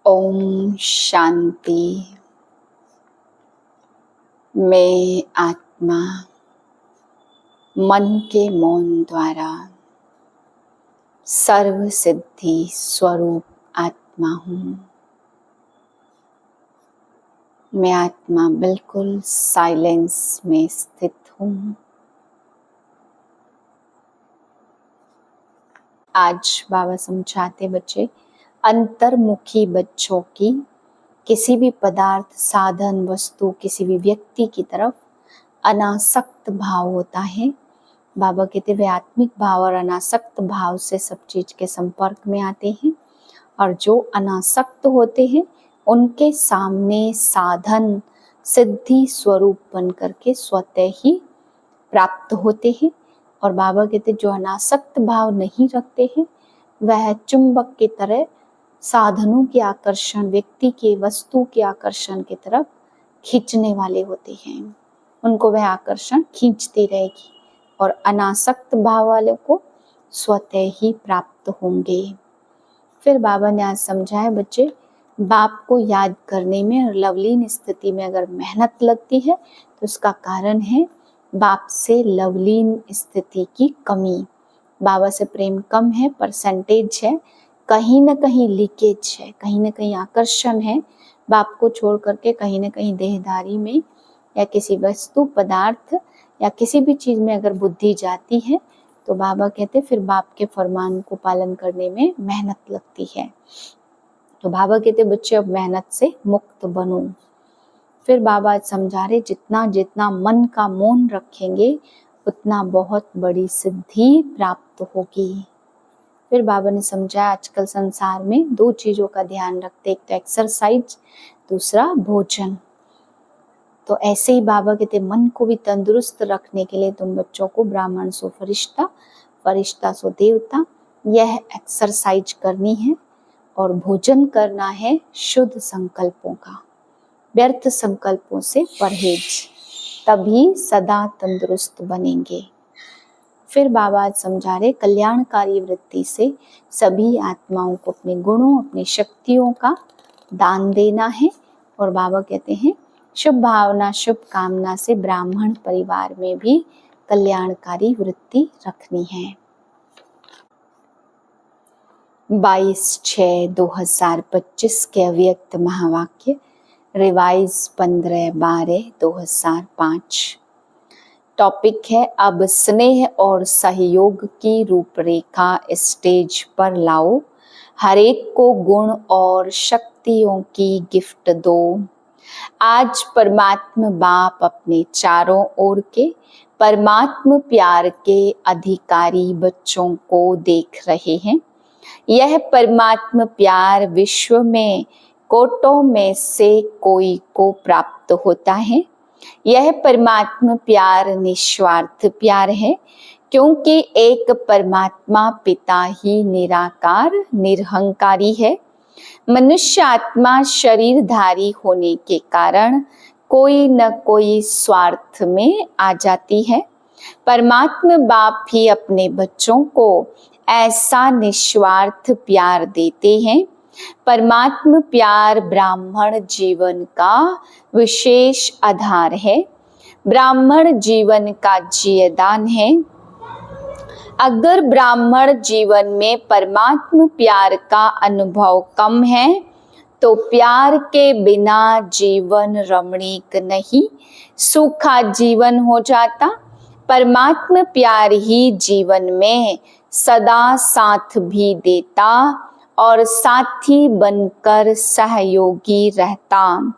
ओम शांति। मैं आत्मा मन के मौन द्वारा सर्व सिद्धि स्वरूप आत्मा हूँ। मैं आत्मा बिल्कुल साइलेंस में स्थित हूँ। आज बाबा समझाते बच्चे, अंतर्मुखी बच्चों की किसी भी पदार्थ, साधन, वस्तु, किसी भी व्यक्ति की तरफ अनासक्त भाव होता है। बाबा कहते वे आत्मिक भाव और अनासक्त भाव से सब चीज के संपर्क में आते हैं, और जो अनासक्त होते हैं उनके सामने साधन सिद्धि स्वरूप बन करके स्वतः ही प्राप्त होते हैं। और बाबा कहते जो अनासक्त भाव नहीं रखते हैं वह चुंबक की तरह साधनों के आकर्षण, व्यक्ति के, वस्तु के आकर्षण की तरफ खींचने वाले होते हैं। उनको वह आकर्षण खींचती रहेगी और अनासक्त भाव वाले को स्वतः ही प्राप्त होंगे। फिर बाबा ने आज समझाया बच्चे, बाप को याद करने में और लवलीन स्थिति में अगर मेहनत लगती है तो उसका कारण है बाप से लवलीन स्थिति की कमी। बाबा से प्रेम कम है, परसेंटेज है, कहीं न कहीं लीकेज है, कहीं न कहीं आकर्षण है। बाप को छोड़ करके कहीं न कहीं देहधारी में या किसी वस्तु, पदार्थ या किसी भी चीज में अगर बुद्धि जाती है तो बाबा कहते फिर बाप के फरमान को पालन करने में मेहनत लगती है। तो बाबा कहते बच्चे अब मेहनत से मुक्त बनो। फिर बाबा समझा रहे जितना जितना मन का मौन रखेंगे उतना बहुत बड़ी सिद्धि प्राप्त होगी। फिर बाबा ने समझाया आजकल संसार में दो चीजों का ध्यान रखते, एक तो एक्सरसाइज, दूसरा भोजन। तो ऐसे ही बाबा कहते मन को भी तंदुरुस्त रखने के लिए तुम बच्चों को ब्राह्मण सो फरिश्ता, फरिश्ता सो देवता, यह एक्सरसाइज करनी है। और भोजन करना है शुद्ध संकल्पों का, व्यर्थ संकल्पों से परहेज, तभी सदा तंदुरुस्त बनेंगे। फिर बाबा आज समझा रहे कल्याणकारी वृत्ति से सभी आत्माओं को अपने गुणों, अपनी शक्तियों का दान देना है। और बाबा कहते हैं शुभ भावना, शुभ कामना से ब्राह्मण परिवार में भी कल्याणकारी वृत्ति रखनी है। 22/6/2025 के अव्यक्त महावाक्य, रिवाइज 15/12/2005। टॉपिक है अब स्नेह और सहयोग की रूपरेखा स्टेज पर लाओ, हर एक को गुण और शक्तियों की गिफ्ट दो। आज परमात्मा बाप अपने चारों ओर के परमात्मा प्यार के अधिकारी बच्चों को देख रहे हैं। यह परमात्मा प्यार विश्व में कोटों में से कोई को प्राप्त होता है। यह परमात्मा प्यार निस्वार्थ प्यार है, क्योंकि एक परमात्मा पिता ही निराकार निरहंकारी है। मनुष्य आत्मा शरीरधारी होने के कारण कोई न कोई स्वार्थ में आ जाती है। परमात्मा बाप ही अपने बच्चों को ऐसा निस्वार्थ प्यार देते हैं। परमात्मा प्यार ब्राह्मण जीवन का विशेष आधार है, ब्राह्मण जीवन का जीवदान है। अगर ब्राह्मण जीवन में परमात्मा प्यार का अनुभव कम है तो प्यार के बिना जीवन रमणीक नहीं, सूखा जीवन हो जाता। परमात्मा प्यार ही जीवन में सदा साथ भी देता और साथी बनकर सहयोगी रहता।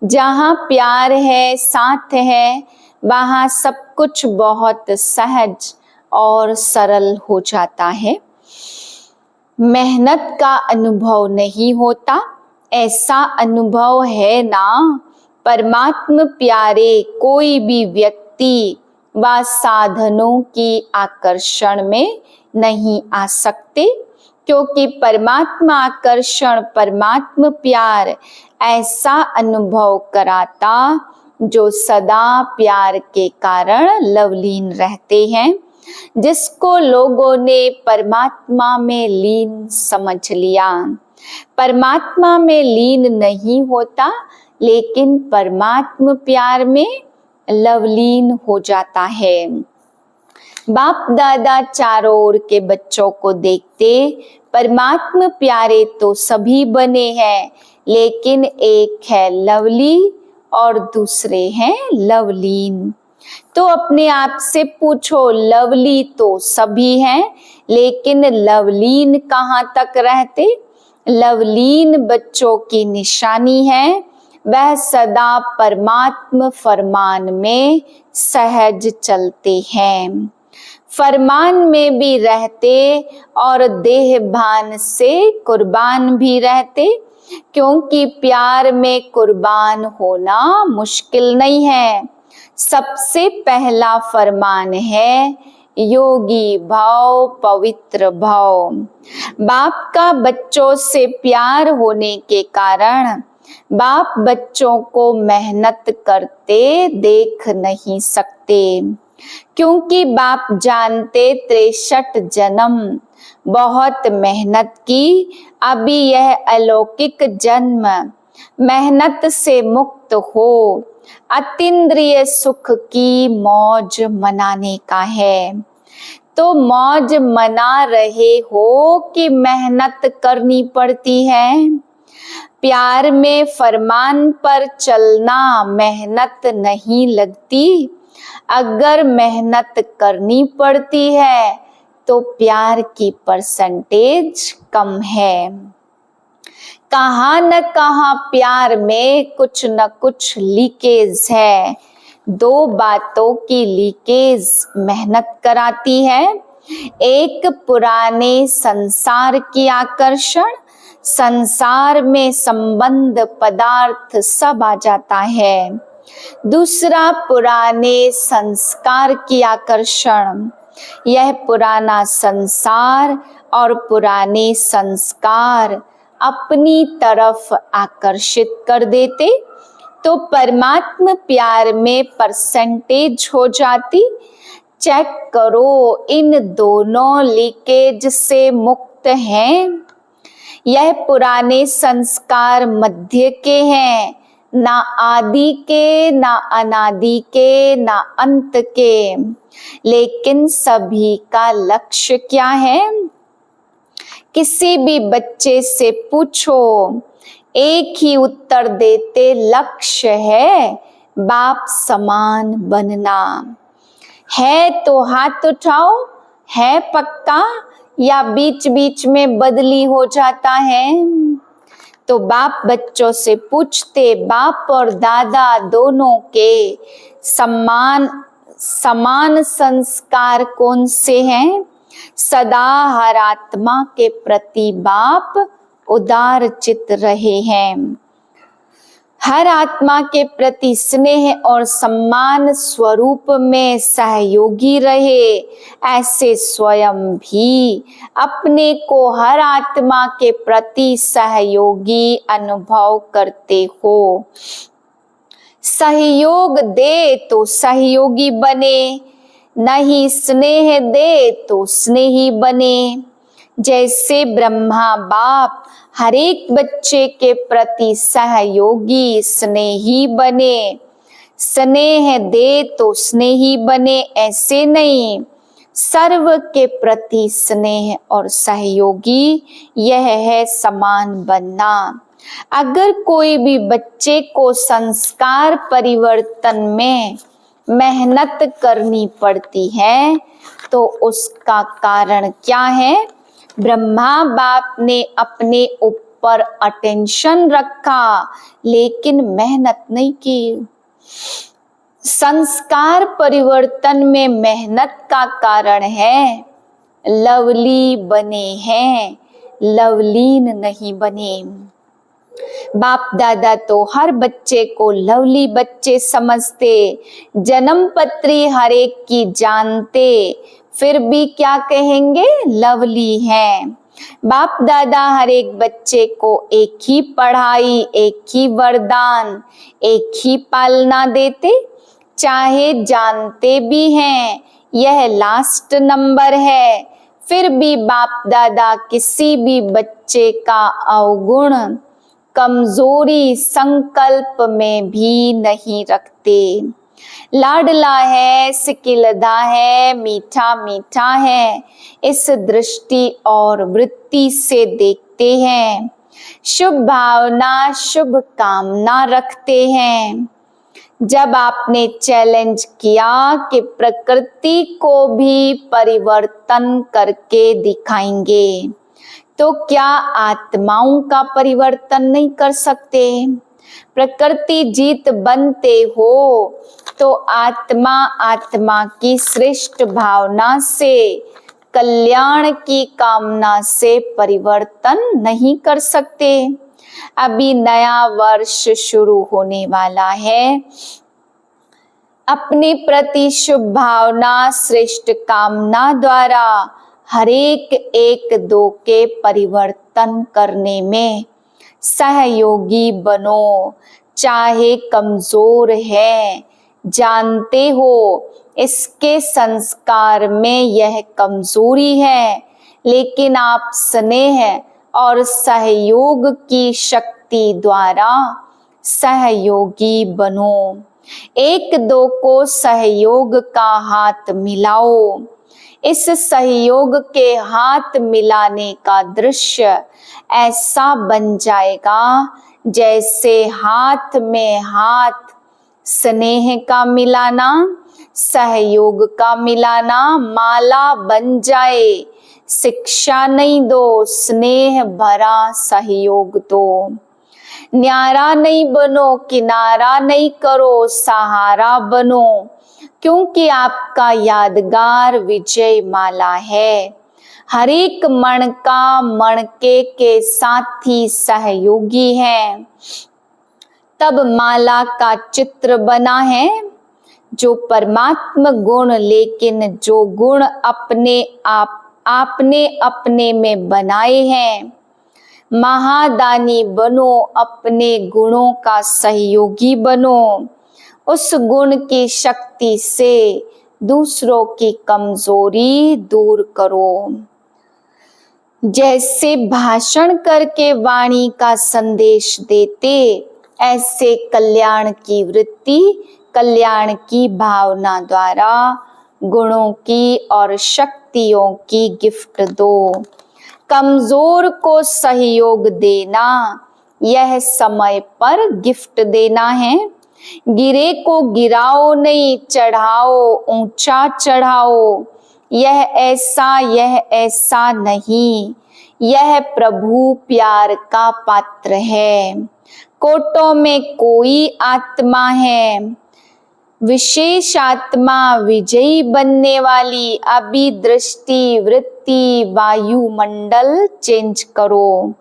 जहाँ प्यार है, साथ है, वहाँ सब कुछ बहुत सहज और सरल हो जाता है। मेहनत का अनुभव नहीं होता, ऐसा अनुभव है ना। परमात्मा प्यारे कोई भी व्यक्ति व साधनों की आकर्षण में नहीं आ सकते, क्योंकि परमात्मा आकर्षण, परमात्मा प्यार ऐसा अनुभव कराता जो सदा प्यार के कारण लवलीन रहते हैं। जिसको लोगों ने परमात्मा में लीन समझ लिया, परमात्मा में लीन नहीं होता, लेकिन परमात्मा प्यार में लवलीन हो जाता है। बाप दादा चारों ओर के बच्चों को देखते, परमात्मा प्यारे तो सभी बने हैं, लेकिन एक है लवली और दूसरे हैं लवलीन। तो अपने आप से पूछो, लवली तो सभी हैं, लेकिन लवलीन कहाँ तक रहते? लवलीन बच्चों की निशानी है, वह सदा परमात्मा फरमान में सहज चलते हैं, फरमान में भी रहते और देह भान से कुर्बान भी रहते, क्योंकि प्यार में कुर्बान होना मुश्किल नहीं है। सबसे पहला फरमान है योगी भाव पवित्र भाव। बाप का बच्चों से प्यार होने के कारण बाप बच्चों को मेहनत करते देख नहीं सकते, क्योंकि बाप जानते 63 जन्म बहुत मेहनत की, अभी यह अलौकिक जन्म मेहनत से मुक्त हो अतीन्द्रिय सुख की मौज मनाने का है। तो मौज मना रहे हो कि मेहनत करनी पड़ती है? प्यार में फरमान पर चलना मेहनत नहीं लगती। अगर मेहनत करनी पड़ती है तो प्यार की परसेंटेज कम है। कहाँ न कहाँ प्यार में कुछ न कुछ लीकेज है। दो बातों की लीकेज मेहनत कराती है। एक पुराने संसार की आकर्षण, संसार में संबंध पदार्थ सब आ जाता है। दूसरा पुराने संस्कार की आकर्षण, यह पुराना संसार और पुराने संस्कार अपनी तरफ आकर्षित कर देते तो परमात्मा प्यार में परसेंटेज हो जाती। चेक करो, इन दोनों लीकेज से मुक्त हैं। यह पुराने संस्कार मध्य के हैं, ना आदि के, ना अनादि के, ना अंत के। लेकिन सभी का लक्ष्य क्या है? किसी भी बच्चे से पूछो, एक ही उत्तर देते, लक्ष्य है बाप समान बनना। है तो हाथ उठाओ, है पक्का या बीच बीच में बदली हो जाता है? तो बाप बच्चों से पूछते, बाप और दादा दोनों के समान संस्कार कौन से हैं? सदा हर आत्मा के प्रति बाप उदार चित्त रहे हैं। हर आत्मा के प्रति स्नेह और सम्मान स्वरूप में सहयोगी रहे। ऐसे स्वयं भी अपने को हर आत्मा के प्रति सहयोगी अनुभव करते हो। सहयोग दे तो सहयोगी बने, नहीं स्नेह दे तो स्नेही बने। जैसे ब्रह्मा बाप हर एक बच्चे के प्रति सहयोगी स्नेही बने, स्नेह दे तो स्नेही बने, ऐसे नहीं। सर्व के प्रति स्नेह और सहयोगी, यह है समान बनना। अगर कोई भी बच्चे को संस्कार परिवर्तन में मेहनत करनी पड़ती है तो उसका कारण क्या है? ब्रह्मा बाप ने अपने ऊपर अटेंशन रखा लेकिन मेहनत नहीं की। संस्कार परिवर्तन में मेहनत का कारण है लवली बने हैं, लवलीन नहीं बने। बाप दादा तो हर बच्चे को लवली बच्चे समझते, जन्म पत्री हर एक की जानते, फिर भी क्या कहेंगे? लवली हैं। बाप दादा हर एक बच्चे को एक ही पढ़ाई, एक ही वरदान, एक ही पालना देते, चाहे जानते भी हैं यह लास्ट नंबर है, फिर भी बाप दादा किसी भी बच्चे का अवगुण, कमजोरी संकल्प में भी नहीं रखते। लाडला है, सिकिलदा है, मीठा मीठा है, इस दृष्टि और वृत्ति से देखते हैं। शुभ भावना, शुभ कामना रखते हैं। जब आपने चैलेंज किया कि प्रकृति को भी परिवर्तन करके दिखाएंगे, तो क्या आत्माओं का परिवर्तन नहीं कर सकते? प्रकृति जीत बनते हो तो आत्मा आत्मा की श्रेष्ठ भावना से, कल्याण की कामना से परिवर्तन नहीं कर सकते। अभी नया वर्ष शुरू होने वाला है। अपने प्रति शुभ भावना, श्रेष्ठ कामना द्वारा हर एक दो के परिवर्तन करने में सहयोगी बनो। चाहे कमजोर है, जानते हो इसके संस्कार में यह कमजोरी है, लेकिन आप स्नेह और सहयोग की शक्ति द्वारा सहयोगी बनो। एक दो को सहयोग का हाथ मिलाओ। इस सहयोग के हाथ मिलाने का दृश्य ऐसा बन जाएगा जैसे हाथ में हाथ स्नेह का मिलाना, सहयोग का मिलाना माला बन जाए। शिक्षा नहीं दो, स्नेह भरा सहयोग दो। न्यारा नहीं बनो, किनारा नहीं करो, सहारा बनो, क्योंकि आपका यादगार विजय माला है। हर एक मणका मणके के साथी सहयोगी है। तब माला का चित्र बना है जो परमात्मा गुण, लेकिन जो गुण अपने आपने अपने में बनाए हैं। महादानी बनो, अपने गुणों का सहयोगी बनो। उस गुण की शक्ति से दूसरों की कमजोरी दूर करो। जैसे भाषण करके वाणी का संदेश देते, ऐसे कल्याण की वृत्ति, कल्याण की भावना द्वारा गुणों की और शक्तियों की गिफ्ट दो। कमजोर को सहयोग देना, यह समय पर गिफ्ट देना है। गिरे को गिराओ नहीं, चढ़ाओ, ऊंचा चढ़ाओ। यह ऐसा नहीं। यह प्रभु प्यार का पात्र है। कोटों में कोई आत्मा है, विशेष आत्मा, विजयी बनने वाली। अभी दृष्टि, वृत्ति, वायुमंडल चेंज करो।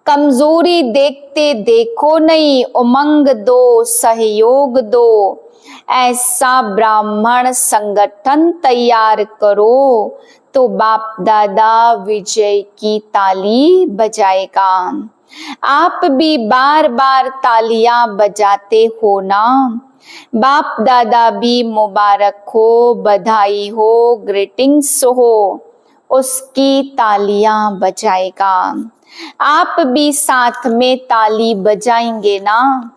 कमजोरी देखते देखो नहीं, उमंग दो, सहयोग दो। ऐसा ब्राह्मण संगठन तैयार करो तो बाप दादा विजय की ताली बजाएगा। आप भी बार बार तालियां बजाते हो ना। बाप दादा भी मुबारक हो, बधाई हो, ग्रीटिंग्स हो, उसकी तालियां बजाएगा। आप भी साथ में ताली बजाएंगे ना।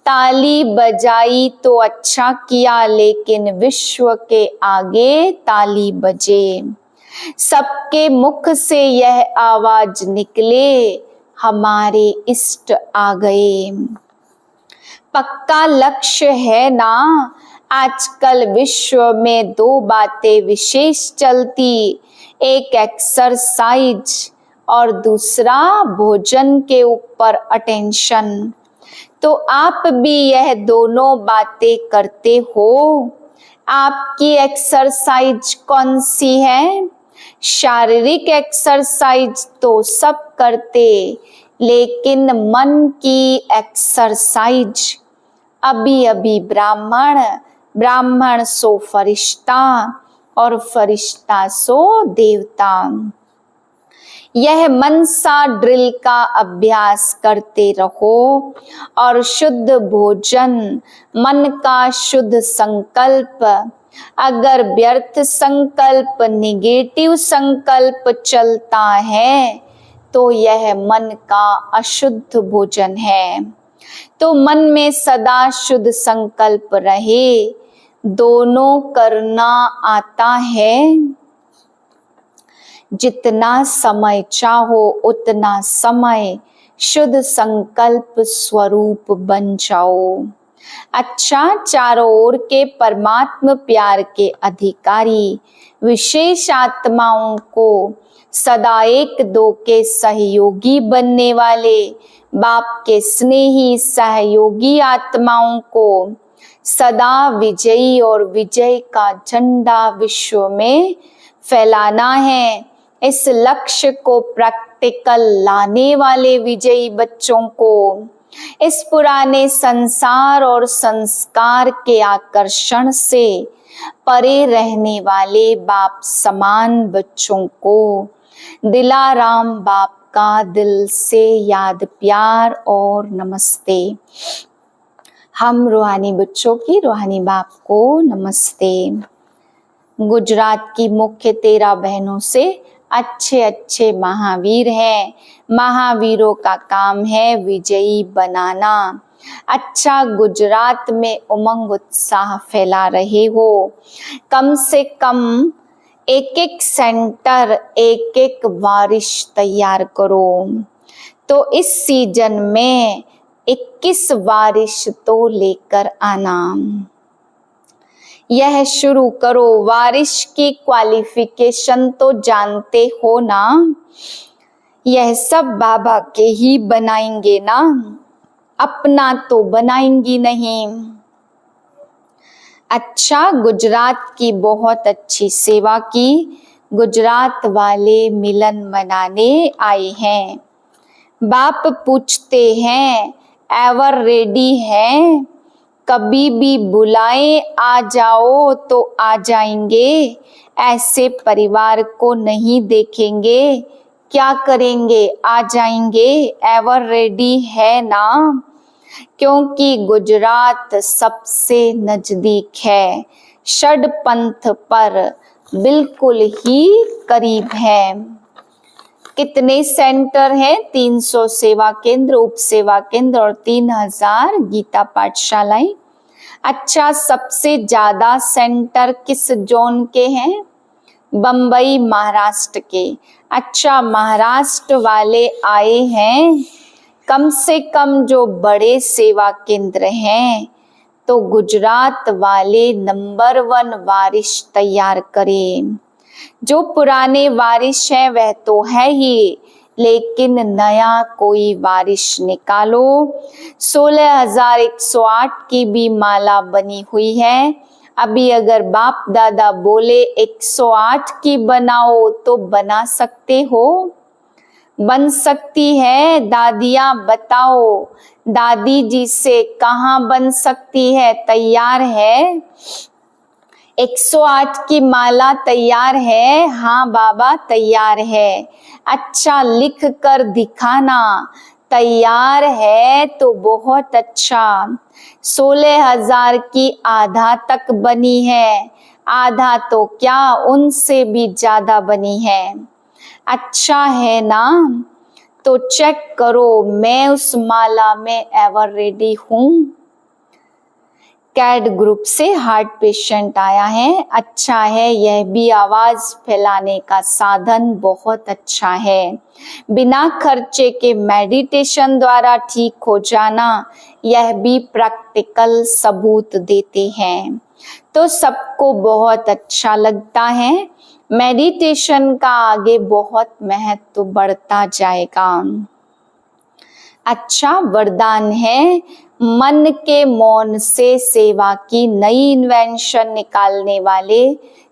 ताली बजाई तो अच्छा किया, लेकिन विश्व के आगे ताली बजे। सबके मुख से यह आवाज निकले, हमारे इष्ट आ गए। पक्का लक्ष्य है ना। आजकल विश्व में दो बातें विशेष चलती, एक एक्सरसाइज और दूसरा भोजन के ऊपर अटेंशन। तो आप भी यह दोनों बातें करते हो। आपकी एक्सरसाइज कौन सी है? शारीरिक एक्सरसाइज तो सब करते, लेकिन मन की एक्सरसाइज। अभी अभी ब्राह्मण सो फरिश्ता और फरिश्ता सो देवता। यह मनसा ड्रिल का अभ्यास करते रहो और शुद्ध भोजन, मन का शुद्ध संकल्प, अगर व्यर्थ संकल्प, निगेटिव संकल्प चलता है तो यह मन का अशुद्ध भोजन है। तो मन में सदा शुद्ध संकल्प रहे, दोनों करना आता है। जितना समय चाहो उतना समय शुद्ध संकल्प स्वरूप बन जाओ। अच्छा, चारों ओर के परमात्म प्यार के अधिकारी विशेष आत्माओं को सदा एक दो के सहयोगी बनने वाले बाप के स्नेही सहयोगी आत्माओं को सदा विजयी और विजय का झंडा विश्व में फैलाना है। इस लक्ष्य को प्रैक्टिकल लाने वाले विजयी बच्चों को इस पुराने संसार और संस्कार के आकर्षण से परे रहने वाले बाप समान बच्चों को दिलाराम बाप का दिल से याद, प्यार और नमस्ते। हम रूहानी बच्चों की रूहानी बाप को नमस्ते। गुजरात की मुख्य 13 बहनों से अच्छे अच्छे महावीर हैं। महावीरों का काम है विजयी बनाना। अच्छा, गुजरात में उमंग उत्साह फैला रहे हो। कम से कम एक एक सेंटर, एक एक वारिश तैयार करो। तो इस सीजन में 21 वारिश तो लेकर आना। यह शुरू करो। वारिश की क्वालिफिकेशन तो जानते हो ना, यह सब बाबा के ही बनाएंगे ना, अपना तो बनाएंगी नहीं। अच्छा, गुजरात की बहुत अच्छी सेवा की। गुजरात वाले मिलन मनाने आए हैं। बाप पूछते हैं एवर रेडी हैं, कभी भी बुलाएं आ जाओ तो आ जाएंगे। ऐसे परिवार को नहीं देखेंगे, क्या करेंगे? आ जाएंगे। एवर रेडी है ना, क्योंकि गुजरात सबसे नजदीक है, षड पंथ पर बिल्कुल ही करीब है। कितने सेंटर हैं? 300 सेवा केंद्र, उप सेवा केंद्र और 3000 गीता पाठशालाएं। अच्छा, सबसे ज्यादा सेंटर किस जोन के हैं? बम्बई, महाराष्ट्र के। अच्छा, महाराष्ट्र वाले आए हैं। कम से कम जो बड़े सेवा केंद्र हैं तो गुजरात वाले नंबर 1 वारिश तैयार करें। जो पुराने वारिश हैं वह तो है ही, लेकिन नया कोई वारिश निकालो। 16,108 की भी माला बनी हुई है। अभी अगर बाप दादा बोले 108 की बनाओ तो बना सकते हो? बन सकती है। दादियाँ बताओ, दादी जी से कहाँ बन सकती है? तैयार है? 108 की माला तैयार है? हाँ बाबा तैयार है। अच्छा, लिख कर दिखाना। तैयार है तो बहुत अच्छा। 16,000 की आधा तक बनी है, आधा तो क्या उनसे भी ज्यादा बनी है। अच्छा है ना? तो चेक करो, मैं उस माला में एवर रेडी हूँ। कैड ग्रुप से हार्ट पेशेंट आया है। अच्छा है, यह भी आवाज फैलाने का साधन बहुत अच्छा है। बिना खर्चे के मेडिटेशन द्वारा ठीक हो जाना, यह भी प्रैक्टिकल सबूत देते हैं। तो सबको बहुत अच्छा लगता है। मेडिटेशन का आगे बहुत महत्व बढ़ता जाएगा। अच्छा, वरदान है मन के मौन से सेवा की नई इन्वेंशन निकालने वाले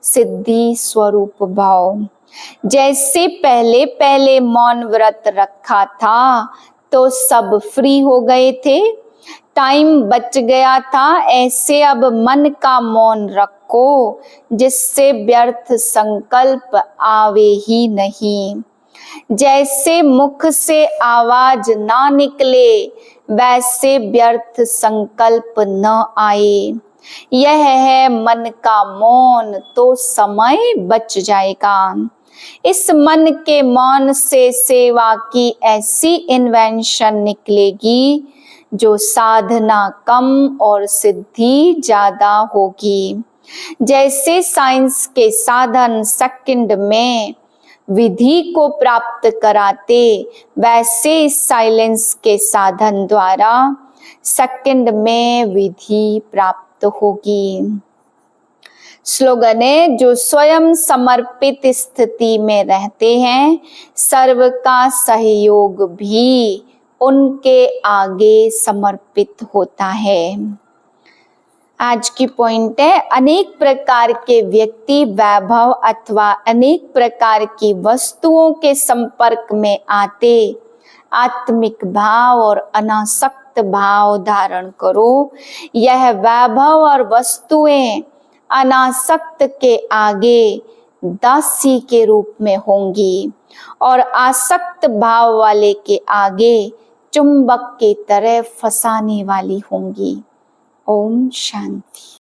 सिद्धि स्वरूप भाव। जैसे पहले पहले मौन व्रत रखा था तो सब फ्री हो गए थे, टाइम बच गया था। ऐसे अब मन का मौन रखो जिससे व्यर्थ संकल्प आवे ही नहीं। जैसे मुख से आवाज ना निकले वैसे व्यर्थ संकल्प न आए। यह है मन का मौन, तो समय बच जाएगा। इस मन के मौन से सेवा की ऐसी इन्वेंशन निकलेगी जो साधना कम और सिद्धि ज्यादा होगी। जैसे साइंस के साधन सेकंड में विधि को प्राप्त कराते, वैसे साइलेंस के साधन द्वारा सेकंड में विधि प्राप्त होगी। स्लोगन है, जो स्वयं समर्पित स्थिति में रहते हैं, सर्व का सहयोग भी उनके आगे समर्पित होता है। आज की पॉइंट है, अनेक प्रकार के व्यक्ति वैभव अथवा अनेक प्रकार की वस्तुओं के संपर्क में आते आत्मिक भाव और अनासक्त भाव धारण करो। यह वैभव और वस्तुएं अनासक्त के आगे दासी के रूप में होंगी और आसक्त भाव वाले के आगे चुंबक की तरह फंसाने वाली होंगी। ओम शांति।